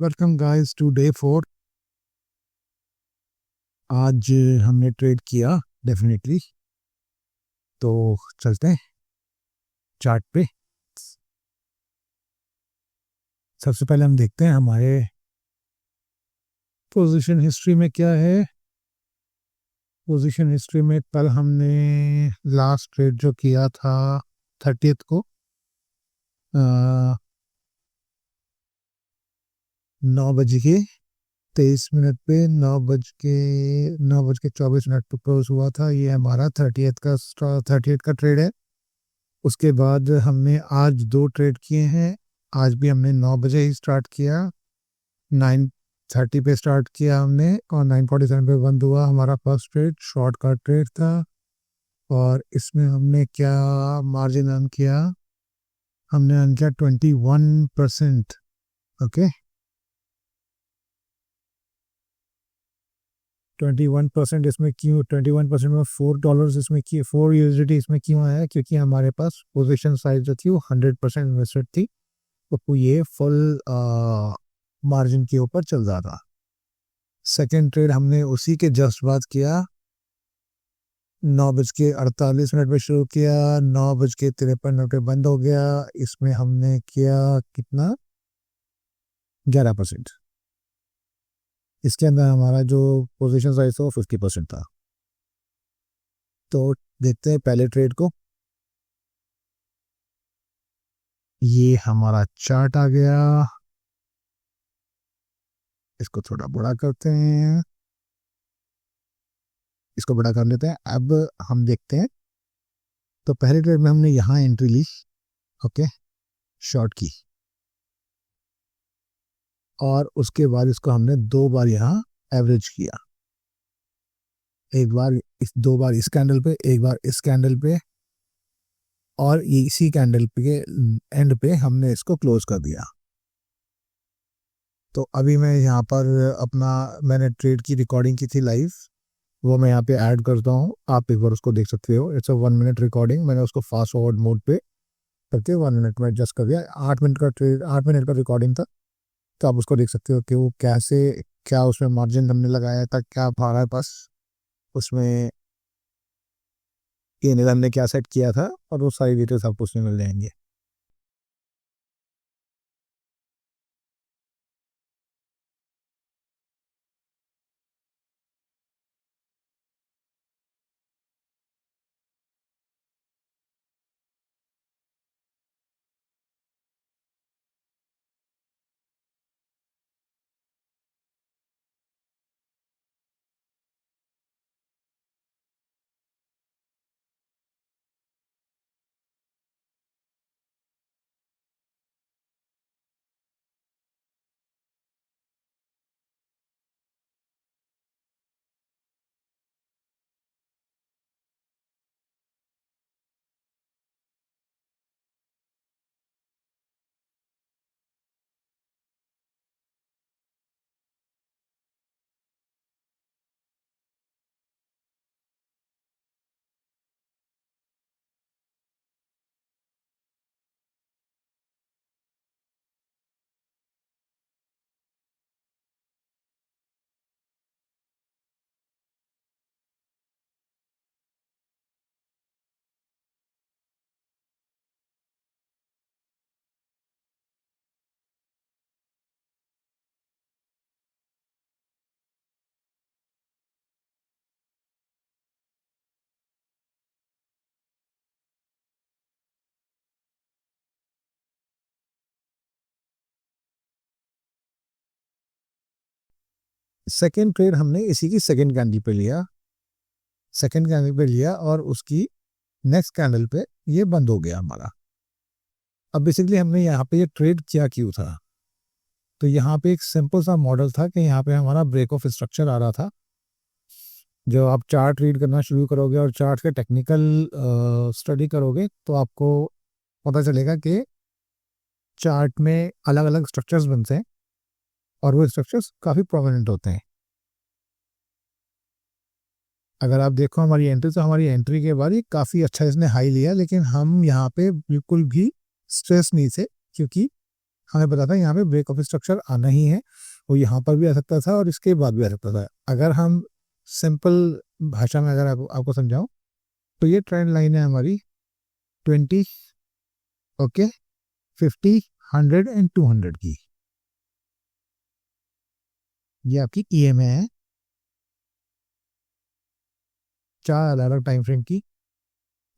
Welcome guys to day 4। आज हमने trade किया डेफिनेटली। तो चलते हैं चार्ट पे। सबसे पहले हम देखते हैं हमारे पोजीशन हिस्ट्री में क्या है। पोजीशन हिस्ट्री में कल हमने लास्ट ट्रेड जो किया था 30th को 9:23 पे 9:24 पे क्लोज हुआ था। ये हमारा 30th का ट्रेड है। उसके बाद हमने आज 2 ट्रेड किए हैं। आज भी हमने 9 बजे ही स्टार्ट किया, 9:30 पे स्टार्ट किया हमने और 9:47 पे बंद हुआ। हमारा फर्स्ट ट्रेड शॉर्ट का ट्रेड था और इसमें हमने क्या मार्जिन अर्न किया, हमने अर्न किया 21%। ओके, 21%। इसमें क्यों 21% में $4 इसमें क्यों, 4 USDT इसमें क्यों आया? क्योंकि हमारे पास पोजीशन साइज जो थी वो 100% इन्वेस्टेड थी, तो ये फुल मार्जिन के ऊपर चल रहा था। सेकेंड ट्रेड हमने उसी के जस्ट बाद किया, 9:48 पे शुरू किया, 9:53 पे बंद हो गया। इसमें हमने किया कितना, 11%। इसके अंदर हमारा जो पोजीशन साइज था वो 50% था। तो देखते हैं पहले ट्रेड को। ये हमारा चार्ट आ गया, इसको थोड़ा बड़ा करते हैं, इसको बड़ा कर लेते हैं। अब हम देखते हैं। तो पहले ट्रेड में हमने यहाँ एंट्री ली, ओके, शॉर्ट की, और उसके बाद इसको हमने 2 बार यहाँ एवरेज किया। एक बार दो बार इस कैंडल पे, एक बार इस कैंडल पे, और इसी कैंडल के एंड पे हमने इसको क्लोज कर दिया। तो अभी मैं यहाँ पर मैंने ट्रेड की रिकॉर्डिंग की थी लाइव, वो मैं यहाँ पे ऐड करता हूँ, आप एक बार उसको देख सकते हो। इट्स अ 1 मिनट रिकॉर्डिंग, मैंने उसको फास्ट फॉरवर्ड मोड पे करके 1 मिनट में एडजस्ट कर दिया। 8 मिनट का ट्रेड, 8 मिनट का रिकॉर्डिंग था, तो आप उसको देख सकते हो कि वो कैसे, क्या उसमें मार्जिन हमने लगाया था, क्या हमारे पास उसमें ये हमने क्या सेट किया था, और वो सारी डिटेल्स आपको उसमें मिल जाएंगे। सेकेंड ट्रेड हमने इसी की सेकेंड कैंडल पे लिया, और उसकी नेक्स्ट कैंडल पे ये बंद हो गया हमारा। अब बेसिकली हमने यहाँ पे ये ट्रेड किया क्यों था? तो यहाँ पे एक सिंपल सा मॉडल था कि यहाँ पे हमारा ब्रेक ऑफ स्ट्रक्चर आ रहा था। जब आप चार्ट रीड करना शुरू करोगे और चार्ट के टेक्निकल स्टडी करोगे, तो आपको पता चलेगा कि चार्ट में अलग अलग स्ट्रक्चर्स बनते हैं और वो स्ट्रक्चर्स काफ़ी प्रोमिनेंट होते हैं। अगर आप देखो हमारी एंट्री, तो हमारी एंट्री के बाद ये काफ़ी अच्छा इसने हाई लिया, लेकिन हम यहाँ पे बिल्कुल भी स्ट्रेस नहीं थे, क्योंकि हमें पता था यहाँ पे ब्रेक ऑफ स्ट्रक्चर आना ही है, वो यहाँ पर भी आ सकता था और इसके बाद भी आ सकता था। अगर हम सिंपल भाषा में अगर आपको समझाऊं तो ये ट्रेंड लाइन है हमारी 20, ओके, 50, 100 एंड 200 की। ये आपकी ईएमए है 4 अलग अलग टाइम फ्रेम की।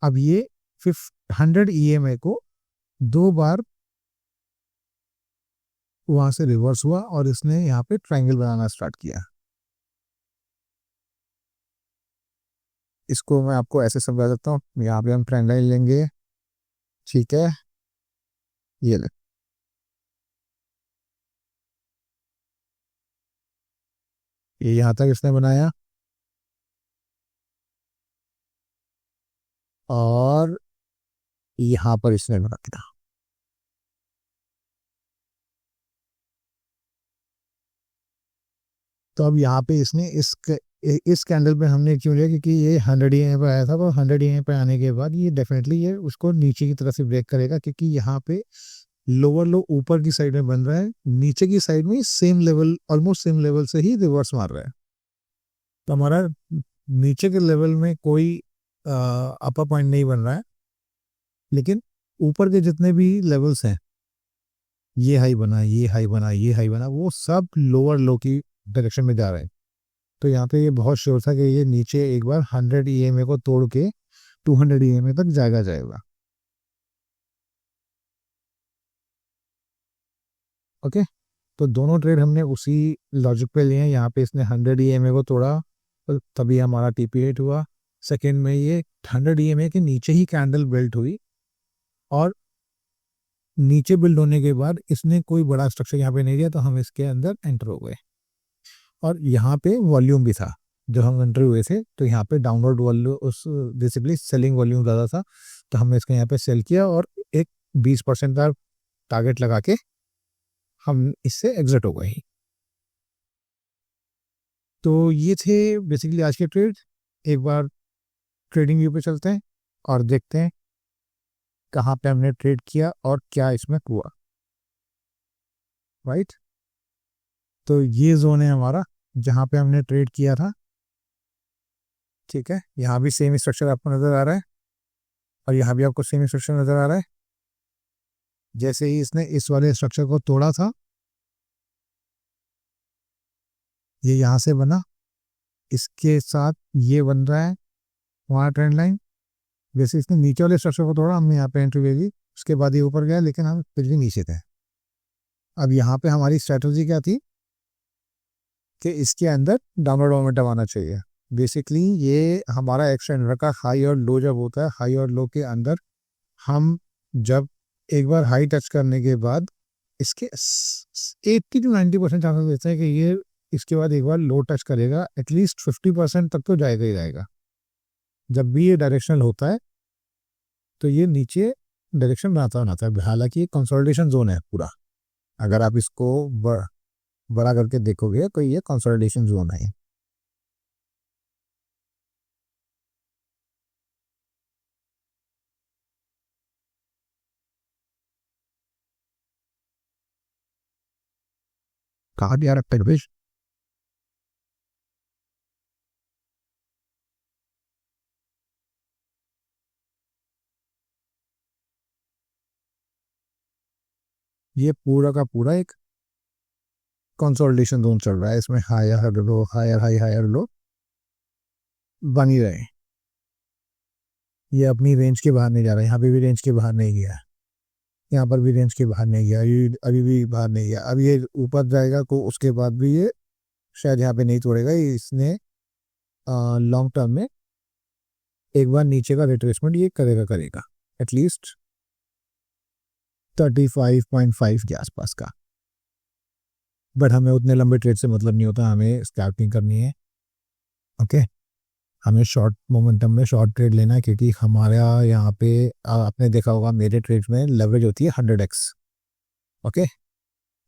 अब ये 100 ईएमए को 2 बार वहां से रिवर्स हुआ और इसने यहाँ पे ट्रायंगल बनाना स्टार्ट किया। इसको मैं आपको ऐसे समझा सकता हूँ, यहाँ पे हम ट्रेंड लाइन लेंगे, ठीक है, ये ले, ये यहाँ तक इसने बनाया और यहाँ पर इसने बना दिया। तो अब यहाँ पे इसने इस कैंडल पे हमने क्यों लिया, क्योंकि ये 100 ईएमए पे आया था, वो 100 ईएमए पे आने के बाद ये डेफिनेटली ये उसको नीचे की तरफ से ब्रेक करेगा, क्योंकि यहाँ पे लोअर लो ऊपर की साइड में बन रहा है, नीचे की साइड में same level, almost same level से ही रिवर्स मार रहा है। तो हमारा नीचे के लेवल में कोई अपर पॉइंट नहीं बन रहा है, लेकिन ऊपर के जितने भी लेवल्स हैं, ये हाई बना, ये हाई बना, ये हाई बना, वो सब लोअर लो की डायरेक्शन में जा रहे हैं। तो यहाँ पे ये बहुत श्योर था कि ये नीचे एक बार 100 ईएमए को तोड़ के 200 ईएमए तक जाएगा। ओके, तो दोनों ट्रेड हमने उसी लॉजिक पे लिए हैं। यहाँ पे इसने 100 ईएमए को तोड़ा तो तभी हमारा टीपी हिट हुआ। सेकेंड में ये 100 ईएमए के नीचे ही कैंडल बिल्ड हुई और नीचे बिल्ड होने के बाद इसने कोई बड़ा स्ट्रक्चर यहाँ पे नहीं दिया, तो हम इसके अंदर एंटर हो गए। और यहाँ पे वॉल्यूम भी था, जब हम एंट्री हुए थे तो यहाँ पे डाउनवर्ड वॉल्यूम, उस बेसिकली सेलिंग वॉल्यूम ज़्यादा था, तो हमने इसको यहाँ पे सेल किया और एक 20% का टारगेट लगा के हम इससे एग्जिट हो गए। तो ये थे बेसिकली आज के ट्रेड। एक बार ट्रेडिंग व्यू पे चलते हैं और देखते हैं कहाँ पे हमने ट्रेड किया और क्या इसमें हुआ, राइट। तो ये जोन है हमारा जहाँ पे हमने ट्रेड किया था, ठीक है। यहाँ भी सेम स्ट्रक्चर आपको नजर आ रहा है और यहाँ भी आपको सेम स्ट्रक्चर नजर आ रहा है। जैसे ही इसने इस वाले स्ट्रक्चर को तोड़ा था, ये यहाँ से बना, इसके साथ ये बन रहा है वहाँ ट्रेंड लाइन। जैसे इसने नीचे वाले स्ट्रक्चर को तोड़ा, हमने यहाँ पे एंट्री ले ली, उसके बाद ये ऊपर गया, लेकिन हम फिर भी नीचे थे। अब यहाँ पे हमारी स्ट्रेटजी क्या थी कि इसके अंदर डाउनवर्ड मोमेंटम आना चाहिए। बेसिकली ये हमारा एक्सटेंडर का हाई और लो जब होता है, हाई और लो के अंदर हम जब एक बार हाई टच करने के बाद इसके 80 to 90% चांसेस देते हैं कि ये इसके बाद एक बार लो टच करेगा, एटलीस्ट 50% तक तो जाएगा ही जाएगा। जब भी ये डायरेक्शनल होता है तो ये नीचे डायरेक्शन बनाता है। हालांकि ये कंसोलिडेशन जोन है पूरा, अगर आप इसको बड़ा करके देखोगे तो ये कंसोलिडेशन जोन है। कहा दिया रखता है। ये पूरा का पूरा एक कंसोलिडेशन जोन चल रहा है, इसमें higher low, higher high, higher low बन ही रहे। ये अपनी रेंज के बाहर नहीं जा रहा, यहाँ पे भी रेंज के बाहर नहीं गया, यहाँ पर भी रेंज के बाहर नहीं गया, ये अभी भी बाहर नहीं गया। अब ये ऊपर जाएगा तो उसके बाद भी ये शायद यहाँ पे नहीं तोड़ेगा। इसने लॉन्ग टर्म में एक बार नीचे का रिट्रेसमेंट ये करेगा एटलीस्ट 35.5 के आसपास का। बट हमें उतने लंबे ट्रेड से मतलब नहीं होता, हमें स्कैल्पिंग करनी है। ओके, हमें शॉर्ट मोमेंटम में शॉर्ट ट्रेड लेना है, क्योंकि हमारा यहाँ पे आपने देखा होगा मेरे ट्रेड में लेवरेज होती है 100x। ओके,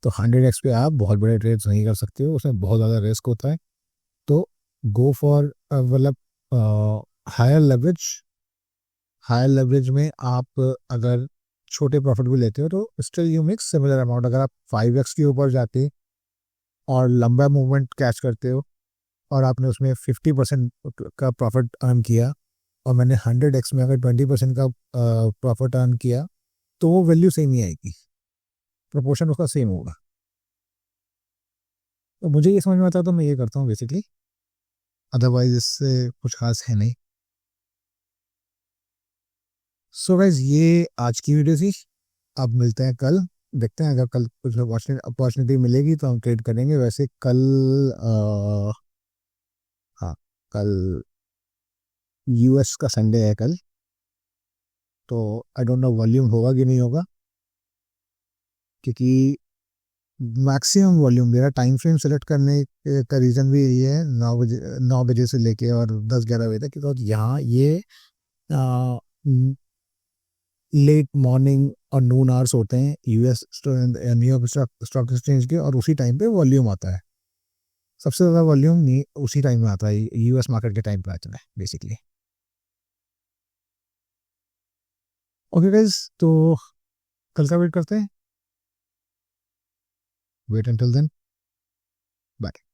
तो 100x पे आप बहुत बड़े ट्रेड्स नहीं कर सकते हो, उसमें बहुत ज़्यादा रिस्क होता है। तो गो फॉर मतलब हायर लेवरेज। हायर लेवरेज में आप अगर छोटे प्रॉफिट भी लेते हो तो still you make similar amount. अगर आप 5x के ऊपर जाते और लंबा मूवमेंट कैच करते हो और आपने उसमें 50% का प्रॉफिट अर्न किया और मैंने 100x में अगर 20% का प्रॉफिट अर्न किया तो वो वैल्यू सेम ही आएगी, प्रोपोर्शन उसका सेम होगा। तो मुझे ये समझ में आता है तो मैं ये करता हूँ बेसिकली, अदरवाइज इससे कुछ खास है नहीं। सो गाइज ये आज की वीडियो थी। अब मिलते हैं कल, देखते हैं अगर कल कुछ अपॉर्चुनिटी मिलेगी तो हम ट्रेड करेंगे। वैसे कल हाँ, कल यूएस का संडे है कल, तो आई डोंट नो वॉल्यूम होगा कि नहीं होगा, क्योंकि मैक्सिमम वॉल्यूम मेरा टाइम फ्रेम सेलेक्ट करने का रीज़न भी यही है, 9 बजे से लेके और 10-11 बजे तक, क्योंकि यहाँ ये लेट मॉर्निंग और नून आवर्स होते हैं यूएस न्यूयॉर्क स्टॉक एक्सचेंज के, और उसी टाइम पे वॉल्यूम आता है। सबसे ज़्यादा वॉल्यूम उसी टाइम में आता है, यूएस मार्केट के टाइम पे आता है बेसिकली। ओके गाइज, तो कल का वेट करते हैं। Wait until then, bye.